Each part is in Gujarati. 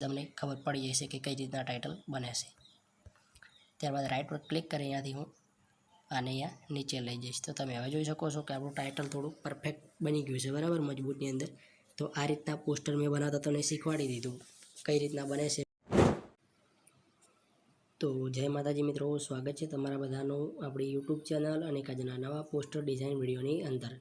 તમને ખબર પડી જશે કે કઈ રીતના ટાઇટલ બને છે. ત્યારબાદ રાઇટ પર ક્લિક કરી અહીંયાથી હું આને અહીંયા નીચે લઈ જઈશ. તો તમે હવે જોઈ શકો છો કે આપણું ટાઇટલ થોડું પરફેક્ટ બની ગયું છે, બરાબર, મજબૂતની અંદર. તો આ રીતના પોસ્ટર મેં બનાવતા તમને શીખવાડી દીધું કઈ રીતના બને છે. તો જય માતાજી મિત્રો, સ્વાગત છે તમારા બધાનું આપણી યુટ્યુબ ચેનલ અને એક આજના નવા પોસ્ટર ડિઝાઇન વિડીયોની અંદર.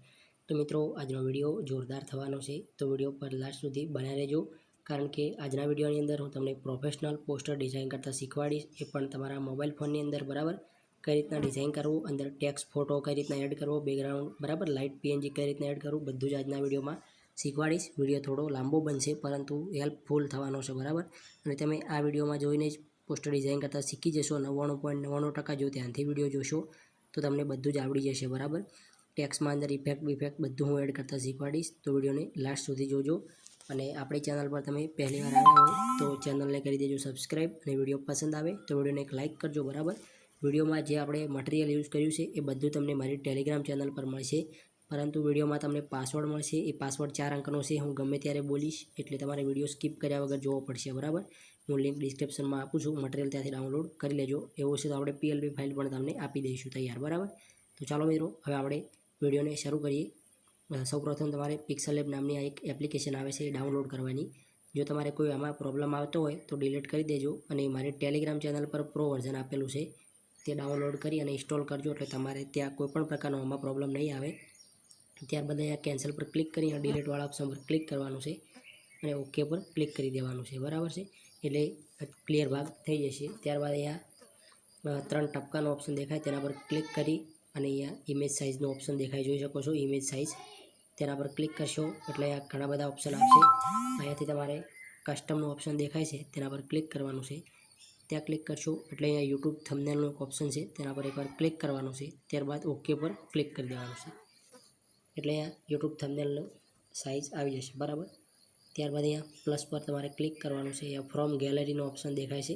તો મિત્રો, આજનો વિડીયો જોરદાર થવાનો છે, તો વિડીયો પર લાસ્ટ સુધી બન્યા રહેજો, કારણ કે આજના વિડીયોની અંદર હું તમને પ્રોફેશનલ પોસ્ટર ડિઝાઇન કરતાં શીખવાડીશ, એ પણ તમારા મોબાઈલ ફોનની અંદર, બરાબર. કઈ રીતના ડિઝાઇન કરવું, અંદર ટેક્સ્ટ ફોટો કઈ રીતના એડ કરવો, બેકગ્રાઉન્ડ, બરાબર, લાઇટ પીએનજી કઈ રીતના એડ કરવું, બધું જ આજના વિડીયોમાં શીખવાડીશ. વિડીયો થોડો લાંબો બનશે, પરંતુ હેલ્પફુલ થવાનો છે, બરાબર. અને તમે આ વિડીયોમાં જોઈને જ પોસ્ટર ડિઝાઇન કરતાં શીખી જશો. 99.99% જો ધ્યાનથી વિડીયો જોશો તો તમને બધું જ આવડી જશે, બરાબર. ટેક્સ્ટમાં અંદર ઇફેક્ટ બધું હું એડ કરતાં શીખવાડીશ. તો વિડીયોને લાસ્ટ સુધી જોજો. અને આપણી ચેનલ પર તમે પહેલી વાર આવ્યા હોય તો ચેનલને કરી દેજો સબસ્ક્રાઈબ, અને વિડીયો પસંદ આવે તો વિડીયોને એક લાઇક કરજો, બરાબર. વિડીયોમાં જે આપણે મટીરિયલ યુઝ કર્યું છે એ બધું તમને મારી ટેલિગ્રામ ચેનલ પર મળશે, પરંતુ વિડીયોમાં તમને પાસવર્ડ મળશે. એ પાસવર્ડ 4 અંકનો છે. હું ગમે ત્યારે બોલીશ, એટલે તમારે વિડીયો સ્કીપ કર્યા વગર જોવો પડશે, બરાબર. હું લિંક ડિસ્ક્રિપ્શનમાં આપું છું, મટીરિયલ ત્યાંથી ડાઉનલોડ કરી લેજો. એવું છે તો આપણે PLP ફાઇલ પણ તમને આપી દઈશું તૈયાર, બરાબર. તો ચાલો મિત્રો, હવે આપણે વિડીયોને શરૂ કરીએ. સૌપ્રથમ તમારે પિક્સલ લેબ નામની આ એક એપ્લિકેશન આવે છે, એ ડાઉનલોડ કરવાની. જો તમારે કોઈ આમાં પ્રોબ્લેમ આવતો હોય તો ડિલીટ કરી દેજો, અને મારી ટેલિગ્રામ ચેનલ પર પ્રો વર્ઝન આપેલું છે, તે ડાઉનલોડ કરી અને ઇન્સ્ટોલ કરજો, એટલે તમારે ત્યાં કોઈ પણ પ્રકારનો આમાં પ્રોબ્લેમ નહીં આવે. ત્યારબાદ અહીંયા કેન્સલ પર ક્લિક કરી અને ડિલીટવાળા ઓપ્શન પર ક્લિક કરવાનું છે, અને ઓકે પર ક્લિક કરી દેવાનું છે, બરાબર છે. એટલે ક્લિયર ભાગ થઈ જશે. ત્યારબાદ અહીંયા 3 ટપકાનો ઓપ્શન દેખાય, તેના પર ક્લિક કરી અને અહીંયા ઇમેજ સાઇઝનો ઓપ્શન દેખાય, જોઈ શકો છો, ઇમેજ સાઇઝ. તેના પર ક્લિક કરશો એટલે અહીંયા ઘણા બધા ઓપ્શન આવશે. અહીંયાથી તમારે કસ્ટમનું ઓપ્શન દેખાય છે, તેના પર ક્લિક કરવાનું છે. ત્યાં ક્લિક કરશો એટલે અહીંયા યુટ્યુબ થંબનેલનું એક ઓપ્શન છે, તેના પર એકવાર ક્લિક કરવાનું છે. ત્યારબાદ ઓકે પર ક્લિક કરી દેવાનું છે, એટલે અહીંયા યુટ્યુબ થંબનેલનો સાઇઝ આવી જશે, બરાબર. ત્યારબાદ અહીંયા પ્લસ પર તમારે ક્લિક કરવાનું છે. અહીંયા ફ્રોમ ગેલેરીનો ઓપ્શન દેખાય છે,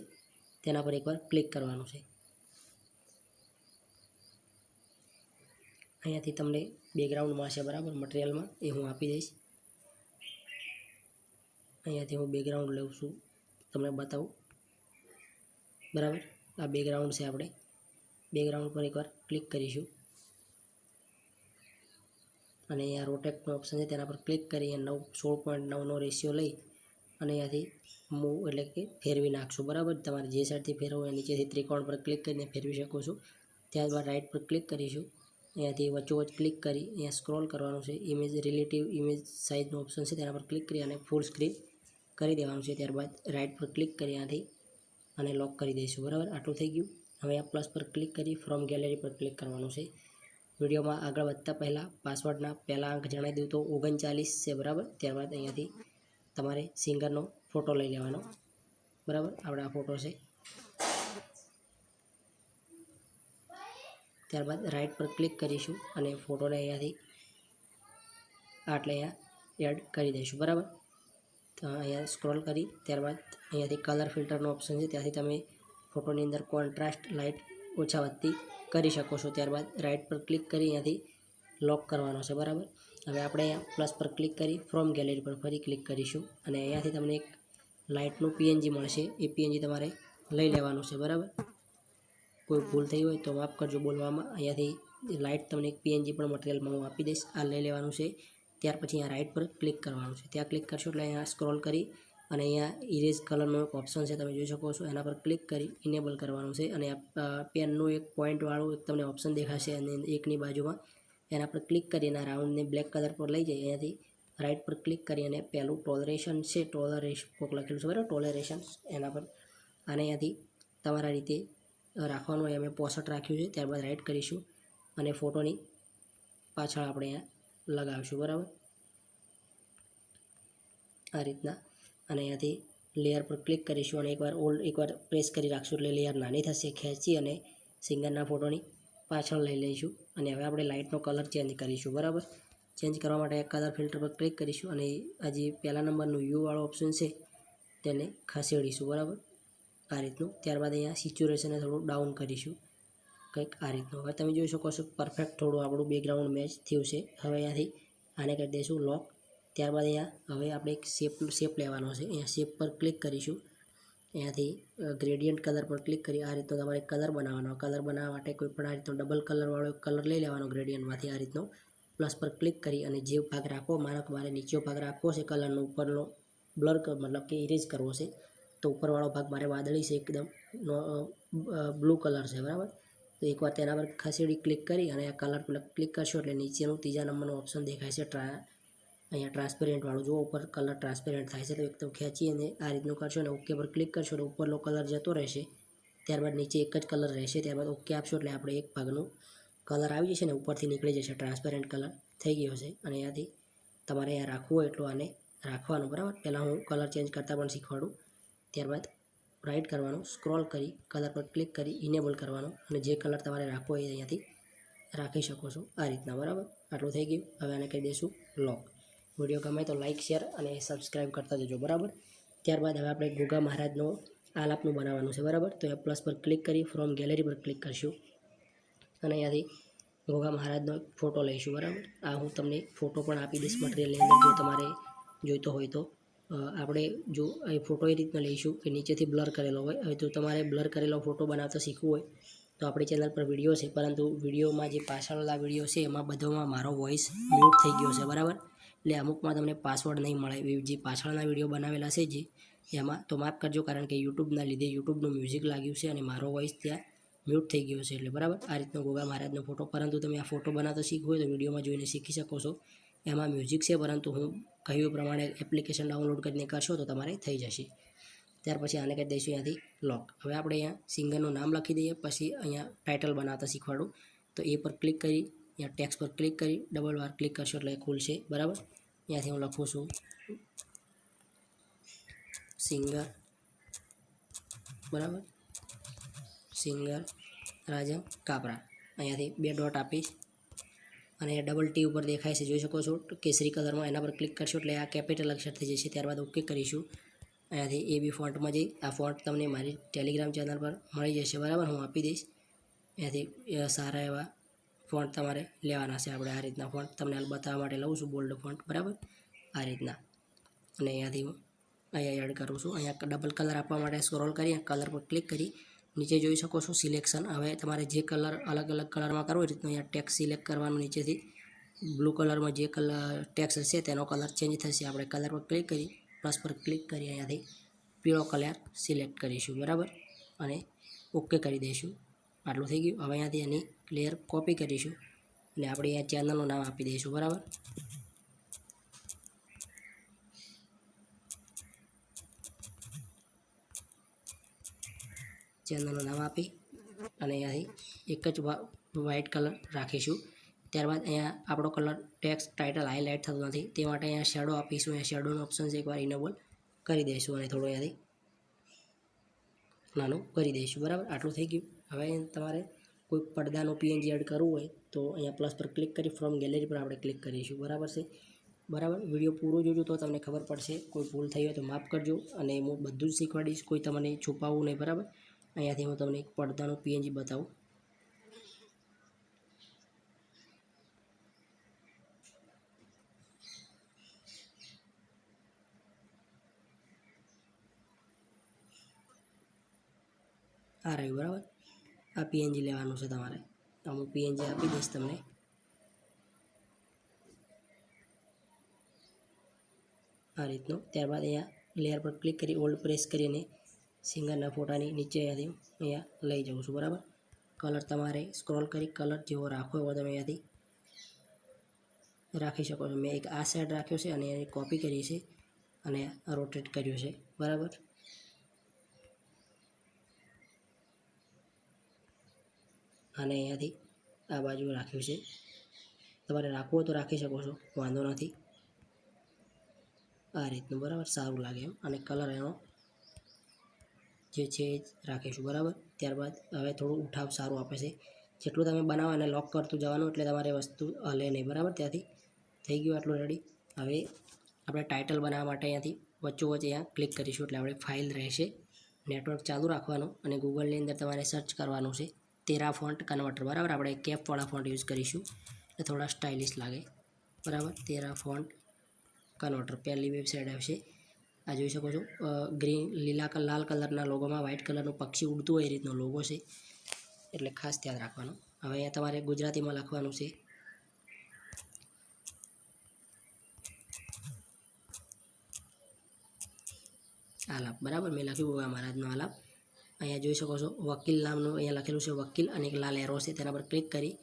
તેના પર એકવાર ક્લિક કરવાનું છે. અહીંયાથી તમને બેકગ્રાઉન્ડ મળશે, બરાબર, મટીરિયલમાં, એ હું આપી દઈશ. અહીંયાથી હું બેકગ્રાઉન્ડ લઉં છું, તમને બતાવું, બરાબર. આ બેકગ્રાઉન્ડ છે. આપણે બેકગ્રાઉન્ડ પર એકવાર ક્લિક કરીશું, અને અહીંયા રોટેટનો ઓપ્શન છે, તેના પર ક્લિક કરી 16.9નો રેશિયો લઈ અને અહીંયાથી મૂવ એટલે કે ફેરવી નાખશું, બરાબર. તમારે જે સાઈડથી ફેરવો હોય નીચેથી ત્રિકોણ પર ક્લિક કરીને ફેરવી શકો છો. ત્યારબાદ રાઇટ પર ક્લિક કરીશું, અહીંયાથી વચ્ચોવચ ક્લિક કરી અહીંયા સ્ક્રોલ કરવાનું છે. ઇમેજ રિલેટિવ ઇમેજ સાઇઝનો ઓપ્શન છે, તેના પર ક્લિક કરી અને ફૂલ સ્ક્રીન કરી દેવાનું છે. ત્યારબાદ રાઇટ પર ક્લિક કરી અહીંયાથી અને લોક કરી દઈશું, બરાબર. આટલું થઈ ગયું. હવે આ પ્લસ પર ક્લિક કરી ફ્રોમ ગેલેરી પર ક્લિક કરવાનું છે. વિડીયોમાં આગળ વધતા પહેલાં પાસવર્ડના પહેલા અંક જણાવી દઉં તો 39 છે, બરાબર. ત્યારબાદ અહીંયાથી તમારે સિંગરનો ફોટો લઈ લેવાનો, બરાબર. આપણે આ ફોટો છે. ત્યારબાદ રાઇટ પર ક્લિક કરીશું અને ફોટોને અહીંયાથી અહીંયા એડ કરી દઈશું, બરાબર. તો અહીંયા સ્ક્રોલ કરી ત્યારબાદ અહીંયાથી કલર ફિલ્ટરનો ઓપ્શન છે, ત્યાંથી તમે ફોટોની અંદર કોન્ટ્રાસ્ટ લાઇટ ઓછા વધતી કરી શકો છો. ત્યારબાદ રાઇટ પર ક્લિક કરી અહીંયાથી લોક કરવાનો છે, બરાબર. હવે આપણે અહીંયા પ્લસ પર ક્લિક કરી ફ્રોમ ગેલેરી પર ફરી ક્લિક કરીશું, અને અહીંયાથી તમને એક લાઇટનું પીએનજી મળશે. એ પીએનજી તમારે લઈ લેવાનું છે, બરાબર. કોઈ ભૂલ થઈ હોય તો માફ કરજો બોલવામાં. અહીંયાથી લાઇટ તમને એક પીએનજી પણ મટીરિયલમાં હું આપી દઈશ, આ લઈ લેવાનું છે. ત્યાર પછી અહીંયા રાઇટ પર ક્લિક કરવાનું છે. ત્યાં ક્લિક કરશો એટલે અહીંયા સ્ક્રોલ કરી અને અહીંયા ઇરેઝ કલરનો એક ઓપ્શન છે, તમે જોઈ શકો છો, એના પર ક્લિક કરી ઇનેબલ કરવાનું છે. અને પેનનું એક પોઈન્ટવાળું એક તમને ઓપ્શન દેખાશે અને એકની બાજુમાં એના પર ક્લિક કરી અને રાઉન્ડને બ્લેક કલર પર લઈ જઈ અહીંયાથી રાઇટ પર ક્લિક કરી અને પહેલું ટોલરેશન છે, કોક લખેલું છે, બરાબર, ટોલરેશન, એના પર આને અહીંયાથી તમારા રીતે રાખવાનું હોય. અમે 65 રાખ્યું છે. ત્યારબાદ રાઇટ કરીશું અને ફોટોની પાછળ આપણે અહીંયા લગાવીશું, બરાબર, આ રીતના. અને અહીંયાથી લેયર પર ક્લિક કરીશું અને એકવાર પ્રેસ કરી રાખશું એટલે લેયર નાની થશે. ખેંચી અને સિંગરના ફોટોની પાછળ લઈ લઈશું, અને હવે આપણે લાઇટનો કલર ચેન્જ કરીશું, બરાબર. ચેન્જ કરવા માટે કલર ફિલ્ટર પર ક્લિક કરીશું અને આ જે પહેલા નંબરનું યુવાળો ઓપ્શન છે તેને ખસેડીશું, બરાબર, આ રીતનું. ત્યારબાદ અહીંયા સિચ્યુએશનને થોડું ડાઉન કરીશું, કંઈક આ રીતનું. હવે તમે જોઈ શકો છો પરફેક્ટ થોડું આપણું બેકગ્રાઉન્ડ મેચ થયું છે. હવે અહીંયાથી આને કરી દઈશું લોક, ત્યારબાદ અહીંયા હવે આપણે એક શેપ લેવાનો છે. અહીંયા શેપ પર ક્લિક કરીશું. અહીંયાથી ગ્રેડિયન્ટ કલર પર ક્લિક કરી આ રીતનો તમારે કલર બનાવવાનો. કલર બનાવવા માટે કોઈ પણ આ રીતનો ડબલ કલરવાળો કલર લઈ લેવાનો ગ્રેડિયન્ટમાંથી. આ રીતનો પ્લસ પર ક્લિક કરી અને જે ભાગ રાખવો મારે નીચેનો ભાગ રાખવો છે કલરનો, ઉપરનો બ્લર મતલબ કે ઇરેઝ કરવો છે. તો ઉપરવાળો ભાગ મારે વાદળી છે, એકદમ બ્લુ કલર છે, બરાબર. તો એકવાર તેના પર ખસેડી ક્લિક કરી અને આ કલર પર ક્લિક કરશો એટલે નીચેનું ત્રીજા નંબરનું ઓપ્શન દેખાય છે અહીંયા ટ્રાન્સપેરેન્ટવાળું. જો ઉપર કલર ટ્રાન્સપેરેન્ટ થાય છે તો એકદમ ખેંચી અને આ રીતનું કરશો અને ઓકે પર ક્લિક કરશો એટલે ઉપરનો કલર જતો રહેશે. ત્યારબાદ નીચે એક જ કલર રહેશે. ત્યારબાદ ઓકે આપશો એટલે આપણે એક ભાગનું કલર આવી જશે ને ઉપરથી નીકળી જશે. ટ્રાન્સપેરેન્ટ કલર થઈ ગયો છે. અને અહીંયાથી તમારે અહીંયા રાખવું હોય એટલું આને રાખવાનું, બરાબર. પહેલાં હું કલર ચેન્જ કરતાં પણ શીખવાડું. ત્યારબાદ રાઈટ કરવાનું, સ્ક્રોલ કરી કલર પર ક્લિક કરી ઇનેબલ કરવાનું અને જે કલર તમારે રાખવો હોય અહીંયાથી રાખી શકો છો આ રીતના, બરાબર. આટલું થઈ ગયું. હવે આને કહી દઈશું લોક. વિડીયો ગમે તો લાઇક, શેર અને સબસ્ક્રાઈબ કરતા જજો, બરાબર. ત્યારબાદ હવે આપણે ગોગા મહારાજનો આલાપનું બનાવવાનું છે, બરાબર. તો એ પ્લસ પર ક્લિક કરી ફ્રોમ ગેલેરી પર ક્લિક કરશું અને અહીંયાથી ગોગા મહારાજનો ફોટો લઈશું, બરાબર. આ હું તમને ફોટો પણ આપી દઈશ મટીરિયલની અંદર જો તમારે જોઈતો હોય તો. આપણે જો એ ફોટો એ રીતના લઈશું કે નીચેથી બ્લર કરેલો હોય. હવે જો તમારે બ્લર કરેલો ફોટો બનાવતા શીખવું હોય તો આપણી ચેનલ પર વિડીયો છે, પરંતુ વિડીયોમાં જે પાછળના વિડીયો છે એમાં બધામાં મારો વોઇસ મ્યુટ થઈ ગયો છે, બરાબર. એટલે અમુકમાં તમને પાસવર્ડ નહીં મળે. જે પાછળના વિડીયો બનાવેલા છે જે એમાં તો માફ કરજો, કારણ કે યુટ્યુબના લીધે યુટ્યુબનું મ્યુઝિક લાગ્યું છે અને મારો વોઇસ ત્યાં મ્યુટ થઈ ગયો છે, એટલે બરાબર. આ રીતનો ગોગા મહારાજનો ફોટો. પરંતુ તમે આ ફોટો બનાવતા શીખવું હોય તો વિડીયોમાં જોઈને શીખી શકો છો. એમાં મ્યુઝિક છે, પરંતુ હું કહ્યું પ્રમાણે એપ્લિકેશન ડાઉનલોડ કરીને કરશો તો તમારે થઈ જશે. ત્યાર પછી આને કહી દઈશું અહીંયાથી લોક. હવે આપણે અહીંયા સિંગરનું નામ લખી દઈએ. પછી અહીંયા ટાઇટલ બનાવતા શીખવાડું. તો એ પર ક્લિક કરી અહીંયા ટેક્સ્ટ પર ક્લિક કરી ડબલ વાર ક્લિક કરશો એટલે ખુલશે, બરાબર. અહીંયાથી હું લખું છું સિંગર, બરાબર. સિંગર રાજન કાપરા. અહીંયાથી 2 ડોટ આપીશ અને ડબલ ટી ઉપર દેખાય છે, જોઈ શકો છો કેસરી કલરમાં. એના પર ક્લિક કરશો એટલે આ કેપિટલ અક્ષર થઈ જશે. ત્યારબાદ ઓકે કરીશું. અહીંયાથી એ બી ફોન્ટમાં જઈ આ ફોન્ટ તમને મારી ટેલિગ્રામ ચેનલ પર મળી જશે, બરાબર. હું આપી દઈશ. અહીંયાથી સારા એવા ફોન્ટ તમારે લેવાના છે. આપણે આ રીતના ફોન્ટ તમને બતાવવા માટે લઉં છું, બોલ્ડ ફોન્ટ, બરાબર. આ રીતના. અને અહીંયાથી હું અહીંયા એડ કરું છું. અહીંયા ડબલ કલર આપવા માટે સ્ક્રોલ કરી કલર પર ક્લિક કરી નીચે જોઈ શકો છો સિલેક્શન. હવે તમારે જે કલર અલગ અલગ કલરમાં કરવો એ રીતનું અહીંયા ટેક્સ સિલેક્ટ કરવાનું. નીચેથી બ્લુ કલરમાં જે કલર ટેક્સ હશે તેનો કલર ચેન્જ થશે. આપણે કલર પર ક્લિક કરી પ્લસ પર ક્લિક કરી અહીંયાથી પીળો કલર સિલેક્ટ કરીશું, બરાબર. અને ઓકે કરી દઈશું. આટલું થઈ ગયું. હવે અહીંયાથી એની લેયર કોપી કરીશું અને આપણે અહીંયા ચેનલનું નામ આપી દઈશું, બરાબર. ચેનલનું નામ આપી અને અહીંયાથી એક જ વ્હાઇટ કલર રાખીશું. ત્યારબાદ અહીંયા આપણો કલર ટેક્સ્ટ ટાઇટલ હાઇલાઇટ થતો નથી, તે માટે અહીંયા શેડો આપીશું. અહીંયા શેડોનો ઓપ્શન છે, એકવાર ઇનેબલ કરી દઈશું અને થોડું અહીંયાથી નાનું કરી દઈશું, બરાબર. આટલું થઈ ગયું. હવે તમારે કોઈ પડદાનો પીએનજી એડ કરવું હોય તો અહીંયા પ્લસ પર ક્લિક કરી ફ્રોમ ગેલેરી પર આપણે ક્લિક કરીશું, બરાબર છે, બરાબર. વિડીયો પૂરો જોજો તો તમને ખબર પડશે. કોઈ ભૂલ થઈ હોય તો માફ કરજો અને હું બધું જ શીખવાડીશ, કોઈ તમને છુપાવવું નહીં, બરાબર. અહીંયાથી હું તમને એક પડદાનું પીએનજી બતાવું. આ રહ્યું, બરાબર. આ પીએનજી લેવાનું છે તમારે. હું પીએનજી આપી દઈશ તમને. આ રીતનું. ત્યારબાદ અહીંયા લેયર પર ક્લિક કરી ઓલ્ડ પ્રેસ કરીને સિંગરના ફોટાની નીચે અહીંયા લઈ જાઉં છું, બરાબર. કલર તમારે સ્ક્રોલ કરી કલર જેવો રાખવો હોય તમે અહીંયાથી રાખી શકો છો. મેં એક આ સાઈડ રાખ્યો છે અને એની કોપી કરી છે અને રોટેટ કર્યું છે, બરાબર. અને અહીંયાથી આ બાજુ રાખ્યું છે. તમારે રાખવું હોય તો રાખી શકો છો, વાંધો નથી. આ રીતનું, બરાબર, સારું લાગે એમ. અને કલર એનો જે છે એ રાખીશું, બરાબર. ત્યારબાદ હવે થોડું ઉઠાવ સારું આપે છે. જેટલું તમે બનાવો અને લોક કરતું જવાનું એટલે તમારે વસ્તુ હલે નહીં, બરાબર. ત્યાંથી થઈ ગયું આટલું રેડી. હવે આપણે ટાઇટલ બનાવવા માટે અહીંયાથી વચ્ચોવચ્ચ અહીંયા ક્લિક કરીશું એટલે આપણે ફાઇલ રહેશે. નેટવર્ક ચાલુ રાખવાનું અને ગૂગલની અંદર તમારે સર્ચ કરવાનું છે તેરા ફોન્ટ કન્વર્ટર, બરાબર. આપણે કેપવાળા ફોન્ટ યુઝ કરીશું એટલે થોડા સ્ટાઇલિશ લાગે, બરાબર. તેરા ફોન્ટ કન્વર્ટર પહેલી વેબસાઇટ આવશે. આ જોઈ શકો છો ગ્રીન લાલ કલરના લોગોમાં વ્હાઇટ કલરનું પક્ષી ઉડતું હોય એ રીતનો લોગો છે, એટલે ખાસ ધ્યાન રાખવાનું. હવે અહીંયા તમારે ગુજરાતીમાં લખવાનું છે. આલાપ, બરાબર, મેં લખ્યું ગોગા મહારાજનો આલાપ. અહીંયા જોઈ શકો છો વકીલ નામનું અહીંયા લખેલું છે વકીલ, અને એક લાલ એરો છે, તેના પર ક્લિક કરી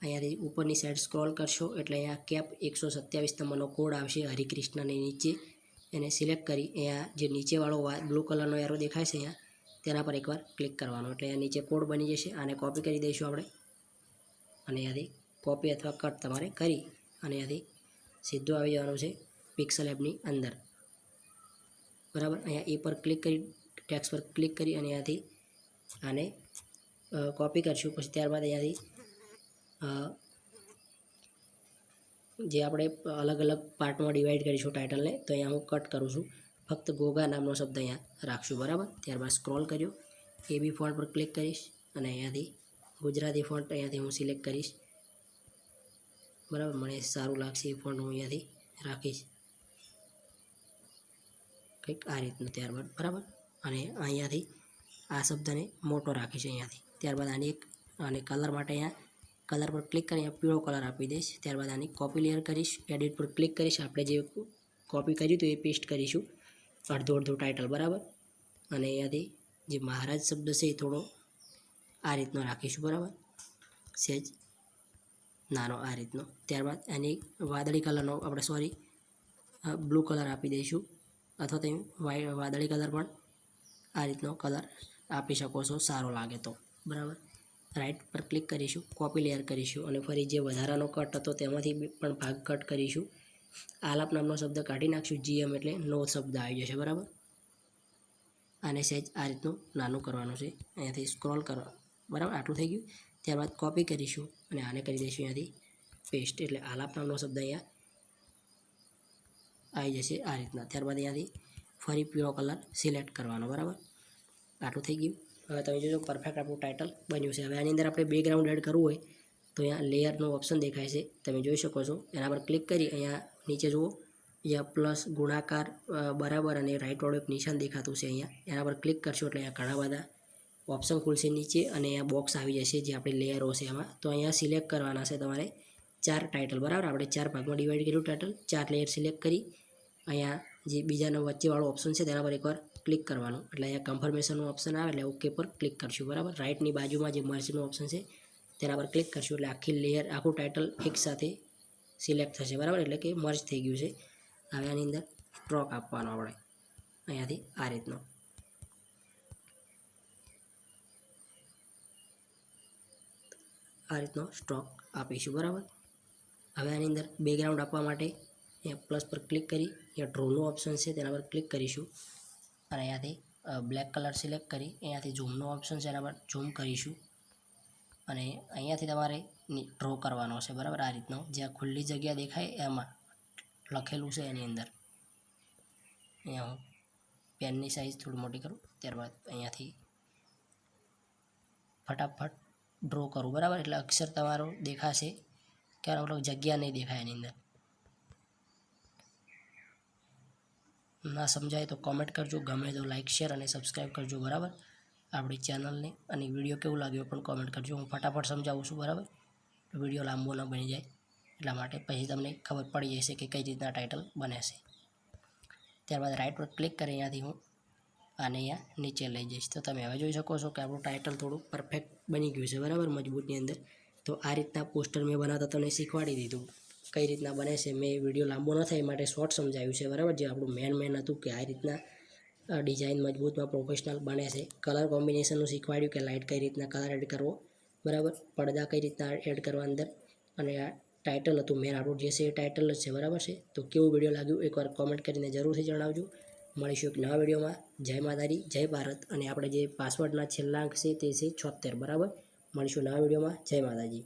અહીંયાથી ઉપરની સાઈડ સ્ક્રોલ કરશો એટલે અહીંયા કેપ 127 નંબરનો કોડ આવશે હરિકૃષ્ણની નીચે. એને સિલેક્ટ કરી અહીંયા જે નીચેવાળો બ્લુ કલરનો એરો દેખાય છે અહીંયા તેના પર એકવાર ક્લિક કરવાનું એટલે અહીંયા નીચે કોડ બની જશે. આને કોપી કરી દઈશું આપણે, અને અહીંયાથી કોપી અથવા કટ તમારે કરી અને અહીંયાથી સીધું આવી જવાનું છે પિક્સલ એપની અંદર, બરાબર. અહીંયા એ પર ક્લિક કરી ટેક્સ્ટ પર ક્લિક કરી અને અહીંયાથી આને કોપી કરશું. પછી ત્યારબાદ અહીંયાથી જે આપણે અલગ અલગ પાર્ટમાં ડિવાઈડ કરીશું ટાઇટલને, તો અહીંયા હું કટ કરું છું, ફક્ત ગોગા નામનો શબ્દ અહીંયા રાખશું, બરાબર. ત્યારબાદ સ્ક્રોલ કર્યો, એ બી ફોન્ટ પર ક્લિક કરીશ અને અહીંયાથી ગુજરાતી ફોન્ટ અહીંયાથી હું સિલેક્ટ કરીશ, બરાબર. મને સારું લાગશે એ ફોન્ટ હું અહીંયાથી રાખીશ કંઈક આ રીતનું. ત્યારબાદ બરાબર, અને અહીંયાથી આ શબ્દને મોટો રાખીશ અહીંયાથી. ત્યારબાદ આની એક અને કલર માટે અહીંયા કલર પર ક્લિક કરી અહીંયા પીળો કલર આપી દઈશ. ત્યારબાદ આની કોપી લેયર કરીશ, એડિટ પર ક્લિક કરીશ, આપણે જે કોપી કર્યું હતું એ પેસ્ટ કરીશું અડધું ટાઇટલ, બરાબર. અને અહીંયાથી જે મહારાજ શબ્દ છે એ થોડો આ રીતનો રાખીશું, બરાબર, સહેજ નાનો આ રીતનો. ત્યારબાદ એની વાદળી કલરનો આપણે બ્લુ કલર આપી દઈશું, અથવા તમે વાદળી કલર પણ આ રીતનો કલર આપી શકો છો સારો લાગે તો, બરાબર. રાઈટ પર ક્લિક કરીશું, કોપી લેયર કરીશું અને ફરી જે વધારાનો કટ હતો તેમાંથી પણ ભાગ કટ કરીશું. આલાપ નામનો શબ્દ કાઢી નાખશું, જીએમ એટલે નો શબ્દ આવી જશે, બરાબર. આને સહેજ આ રીતનું નાનું કરવાનું છે, અહીંયાથી સ્ક્રોલ કરવા, બરાબર. આટલું થઈ ગયું. ત્યારબાદ કોપી કરીશું અને આને કરી દઈશું અહીંયાથી પેસ્ટ, એટલે આલાપ નામનો શબ્દ અહીંયા આવી જશે આ રીતના. ત્યારબાદ અહીંયાથી ફરી પીળો કલર સિલેક્ટ કરવાનો, બરાબર. આટલું થઈ ગયું. હવે તમે જોજો પરફેક્ટ આપણું ટાઇટલ બન્યું છે. હવે આની અંદર આપણે બેકગ્રાઉન્ડ એડ કરવું હોય તો અહીંયા લેયરનો ઓપ્શન દેખાય છે, તમે જોઈ શકો છો. એના પર ક્લિક કરી અહીંયા નીચે જુઓ, અહીંયા પ્લસ ગુણાકાર બરાબર અને રાઈટવાળું એક નિશાન દેખાતું છે અહીંયા, એના પર ક્લિક કરશો એટલે અહીંયા ઘણા બધા ઓપ્શન ખુલશે નીચે અને અહીંયા બોક્સ આવી જશે જે આપણે લેયરો છે એમાં. તો અહીંયા સિલેક્ટ કરવાના છે તમારે 4 ટાઇટલ, બરાબર. આપણે 4 ભાગમાં ડિવાઈડ કર્યું ટાઇટલ, 4 લેયર સિલેક્ટ કરી અહીંયા જે બીજાનો વચ્ચેવાળો ઓપ્શન છે તેના પર એકવાર ક્લિક કરવાનું એટલે અહીંયા કન્ફર્મેશનનું ઓપ્શન આવે એટલે ઓકે પર ક્લિક કરશું, બરાબર. રાઇટની બાજુમાં જે મર્જનું ઓપ્શન છે તેના પર ક્લિક કરશું એટલે આખી લેયર આખું ટાઇટલ એકસાથે સિલેક્ટ થશે, બરાબર, એટલે કે મર્જ થઈ ગયું છે. હવે આની અંદર સ્ટ્રોક આપવાનો આપણે અહીંયાથી આ રીતનો સ્ટ્રોક આપીશું, બરાબર. હવે આની અંદર બેકગ્રાઉન્ડ આપવા માટે અહીંયા પ્લસ પર ક્લિક કરી અહીંયા ડ્રોનું ઓપ્શન છે તેના પર ક્લિક કરીશું અને અહીંયાથી બ્લેક કલર સિલેક્ટ કરી અહીંયાથી ઝૂમનો ઓપ્શન છે એના પર ઝૂમ કરીશું અને અહીંયાથી તમારે ડ્રો કરવાનો છે, બરાબર. આ રીતનો જ્યાં ખુલ્લી જગ્યા દેખાય એમાં લખેલું છે એની અંદર અહીંયા હું પેનની સાઇઝ થોડી મોટી કરું, ત્યારબાદ અહીંયાથી ફટાફટ ડ્રો કરું, બરાબર. એટલે અક્ષર તમારો દેખાશે, ક્યારે મતલબ જગ્યા નહીં દેખાય એની અંદર. ના સમજાય તો કોમેન્ટ કરજો, ગમે તો લાઇક શેર અને સબસ્ક્રાઈબ કરજો, બરાબર, આપણી ચેનલને. અને વિડીયો કેવું લાગ્યો પણ કોમેન્ટ કરજો, હું ફટાફટ સમજાવું છું, બરાબર. વિડીયો લાંબો ન બની જાય એટલા માટે, પછી તમને ખબર પડી જશે કે કઈ રીતના ટાઇટલ બને છે. ત્યારબાદ રાઇટ પર ક્લિક કરી અહીંયાથી હું આને અહીંયા નીચે લઈ જઈશ. તો તમે હવે જોઈ શકો છો કે આપણું ટાઇટલ થોડું પરફેક્ટ બની ગયું છે, બરાબર, મજબૂતની અંદર. તો આ રીતના પોસ્ટર મેં બનાવતા તમને શીખવાડી દીધું કઈ રીતના બને છે. મેં વિડીયો લાંબો ન થાય એ માટે શોર્ટ સમજાવ્યું છે, બરાબર. જે આપણું મેન હતું કે આ રીતના ડિઝાઇન મજબૂતમાં પ્રોફેશનલ બને છે. કલર કોમ્બિનેશનનું શીખવાડ્યું કે લાઇટ કઈ રીતના કલર એડ કરવો, બરાબર, પડદા કઈ રીતના એડ કરવા અંદર, અને આ ટાઇટલ હતું મેન આપણું જે છે એ ટાઇટલ જ છે, બરાબર છે. તો કેવું વિડીયો લાગ્યું એકવાર કોમેન્ટ કરીને જરૂરથી જણાવજો. મળીશું એક નવા વિડીયોમાં. જય માતાજી, જય ભારત. અને આપણે જે પાસવર્ડના છેલ્લા અંક છે તે છે 76, બરાબર. મળીશું નવા વિડીયોમાં. જય માતાજી.